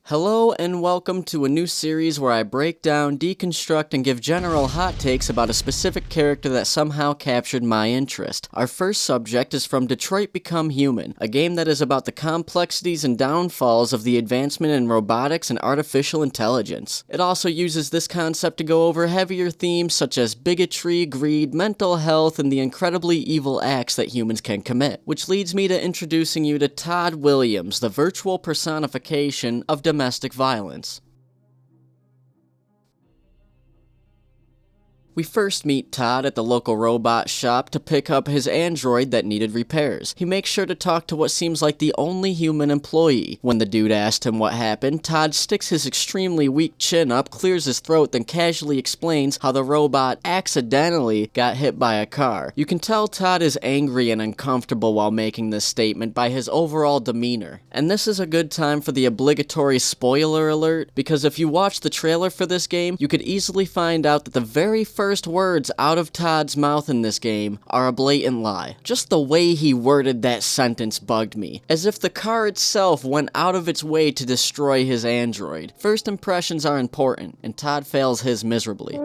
Hello and welcome to a new series where I break down, deconstruct, and give general hot takes about a specific character that somehow captured my interest. Our first subject is from Detroit Become Human, a game that is about the complexities and downfalls of the advancement in robotics and artificial intelligence. It also uses this concept to go over heavier themes such as bigotry, greed, mental health, and the incredibly evil acts that humans can commit. Which leads me to introducing you to Todd Williams, the virtual personification of domestic violence. We first meet Todd at the local robot shop to pick up his android that needed repairs. He makes sure to talk to what seems like the only human employee. When the dude asked him what happened, Todd sticks his extremely weak chin up, clears his throat, then casually explains how the robot accidentally got hit by a car. You can tell Todd is angry and uncomfortable while making this statement by his overall demeanor. And this is a good time for the obligatory spoiler alert, because if you watch the trailer for this game, you could easily find out that the very first words out of Todd's mouth in this game are a blatant lie. Just the way he worded that sentence bugged me, as if the car itself went out of its way to destroy his android. First impressions are important, and Todd fails his miserably.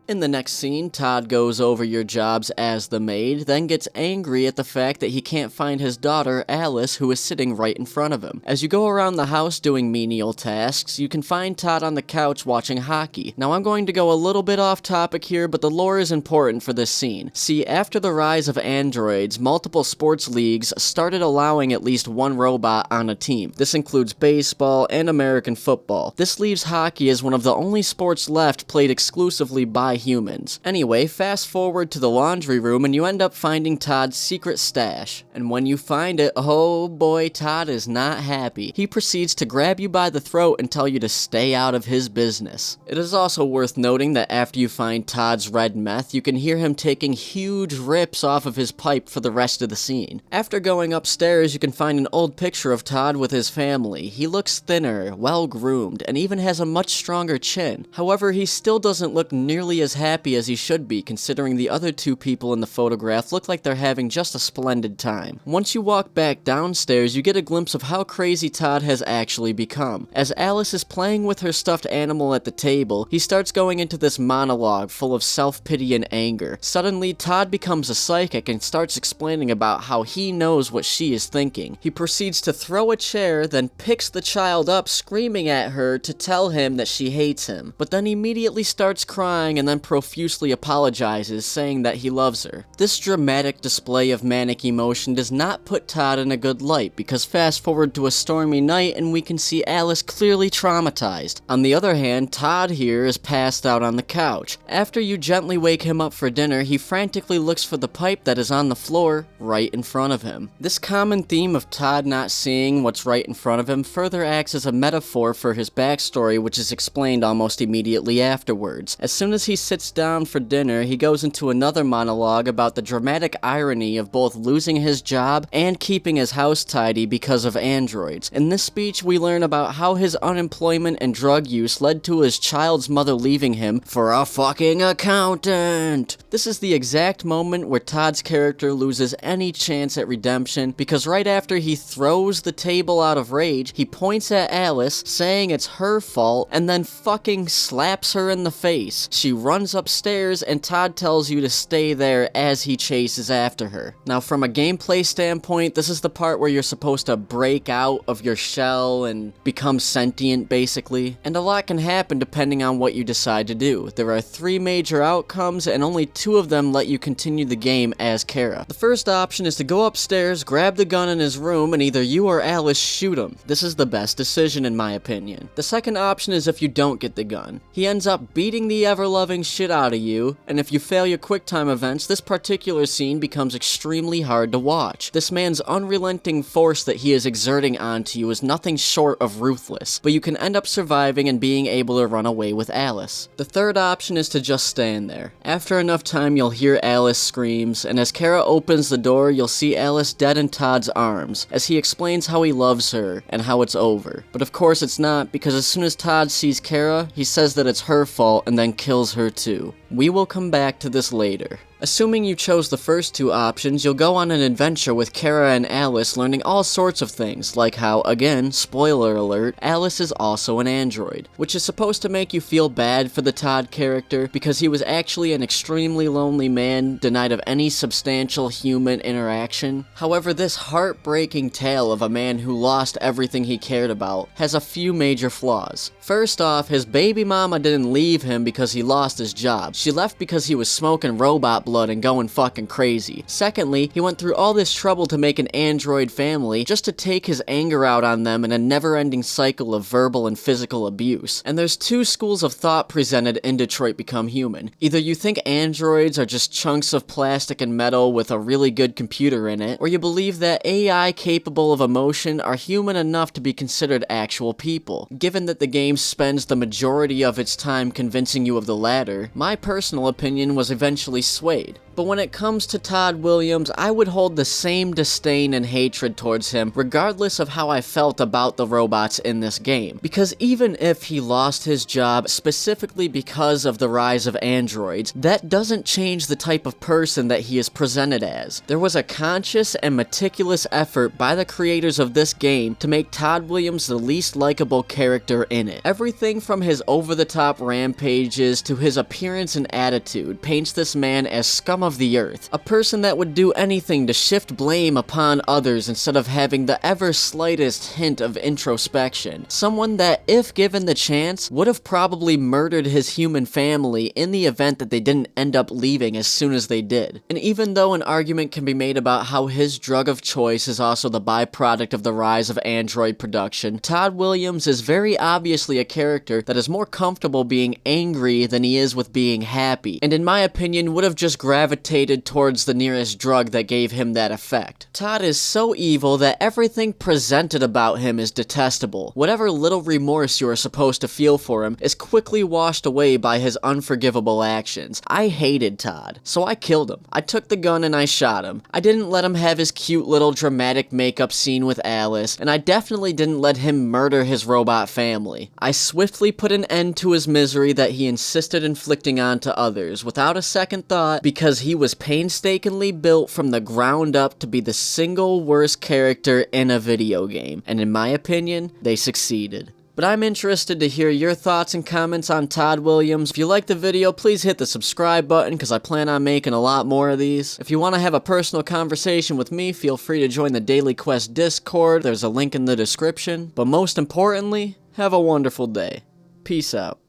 In the next scene, Todd goes over your jobs as the maid, then gets angry at the fact that he can't find his daughter, Alice, who is sitting right in front of him. As you go around the house doing menial tasks, you can find Todd on the couch watching hockey. Now I'm going to go a little bit off topic here, but the lore is important for this scene. See, after the rise of androids, multiple sports leagues started allowing at least one robot on a team. This includes baseball and American football. This leaves hockey as one of the only sports left played exclusively by humans. Anyway, fast forward to the laundry room and you end up finding Todd's secret stash. And when you find it, oh boy, Todd is not happy. He proceeds to grab you by the throat and tell you to stay out of his business. It is also worth noting that after you find Todd's red meth, you can hear him taking huge rips off of his pipe for the rest of the scene. After going upstairs, you can find an old picture of Todd with his family. He looks thinner, well-groomed, and even has a much stronger chin. However, he still doesn't look nearly as happy as he should be, considering the other two people in the photograph look like they're having just a splendid time. Once you walk back downstairs, you get a glimpse of how crazy Todd has actually become. As Alice is playing with her stuffed animal at the table, he starts going into this monologue full of self-pity and anger. Suddenly, Todd becomes a psychic and starts explaining about how he knows what she is thinking. He proceeds to throw a chair, then picks the child up, screaming at her to tell him that she hates him. But then immediately starts crying and then profusely apologizes, saying that he loves her. This dramatic display of manic emotion does not put Todd in a good light, because fast forward to a stormy night and we can see Alice clearly traumatized. On the other hand, Todd here is passed out on the couch. After you gently wake him up for dinner, he frantically looks for the pipe that is on the floor right in front of him. This common theme of Todd not seeing what's right in front of him further acts as a metaphor for his backstory, which is explained almost immediately afterwards. As soon as he sits down for dinner, he goes into another monologue about the dramatic irony of both losing his job and keeping his house tidy because of androids. In this speech, we learn about how his unemployment and drug use led to his child's mother leaving him for a fucking accountant. This is the exact moment where Todd's character loses any chance at redemption, because right after he throws the table out of rage, he points at Alice, saying it's her fault, and then fucking slaps her in the face. She runs upstairs and Todd tells you to stay there as he chases after her. Now, from a gameplay standpoint, this is the part where you're supposed to break out of your shell and become sentient, basically. And a lot can happen depending on what you decide to do. There are 3 major outcomes, and only 2 of them let you continue the game as Kara. The first option is to go upstairs, grab the gun in his room, and either you or Alice shoot him. This is the best decision in my opinion. The second option is if you don't get the gun. He ends up beating the ever-loving shit out of you, and if you fail your QuickTime events, this particular scene becomes extremely hard to watch. This man's unrelenting force that he is exerting onto you is nothing short of ruthless, but you can end up surviving and being able to run away with Alice. The third option is to just stand there. After enough time, you'll hear Alice screams, and as Kara opens the door, you'll see Alice dead in Todd's arms, as he explains how he loves her and how it's over. But of course it's not, because as soon as Todd sees Kara, he says that it's her fault and then kills her too. We will come back to this later. Assuming you chose the first two options, you'll go on an adventure with Kara and Alice, learning all sorts of things, like how, again, spoiler alert, Alice is also an android, which is supposed to make you feel bad for the Todd character because he was actually an extremely lonely man denied of any substantial human interaction. However, this heartbreaking tale of a man who lost everything he cared about has a few major flaws. First off, his baby mama didn't leave him because he lost his job. She left because he was smoking robot blood and going fucking crazy. Secondly, he went through all this trouble to make an android family just to take his anger out on them in a never-ending cycle of verbal and physical abuse. And there's two schools of thought presented in Detroit Become Human. Either you think androids are just chunks of plastic and metal with a really good computer in it, or you believe that AI capable of emotion are human enough to be considered actual people. Given that the game spends the majority of its time convincing you of the latter, my personal opinion was eventually swayed. But when it comes to Todd Williams, I would hold the same disdain and hatred towards him regardless of how I felt about the robots in this game. Because even if he lost his job specifically because of the rise of androids, that doesn't change the type of person that he is presented as. There was a conscious and meticulous effort by the creators of this game to make Todd Williams the least likable character in it. Everything from his over-the-top rampages to his appearance and attitude paints this man as scum of the earth, a person that would do anything to shift blame upon others instead of having the ever slightest hint of introspection. Someone that, if given the chance, would have probably murdered his human family in the event that they didn't end up leaving as soon as they did. And even though an argument can be made about how his drug of choice is also the byproduct of the rise of android production, Todd Williams is very obviously a character that is more comfortable being angry than he is with being happy, and in my opinion would have just gravitated towards the nearest drug that gave him that effect. Todd is so evil that everything presented about him is detestable. Whatever little remorse you are supposed to feel for him is quickly washed away by his unforgivable actions. I hated Todd, so I killed him. I took the gun and I shot him. I didn't let him have his cute little dramatic makeup scene with Alice, and I definitely didn't let him murder his robot family. I swiftly put an end to his misery that he insisted inflicting onto others without a second thought because he was painstakingly built from the ground up to be the single worst character in a video game, and in my opinion, they succeeded. But I'm interested to hear your thoughts and comments on Todd Williams. If you liked the video, please hit the subscribe button because I plan on making a lot more of these. If you want to have a personal conversation with me, feel free to join the Daily Quest Discord. There's a link in the description. But most importantly, have a wonderful day. Peace out.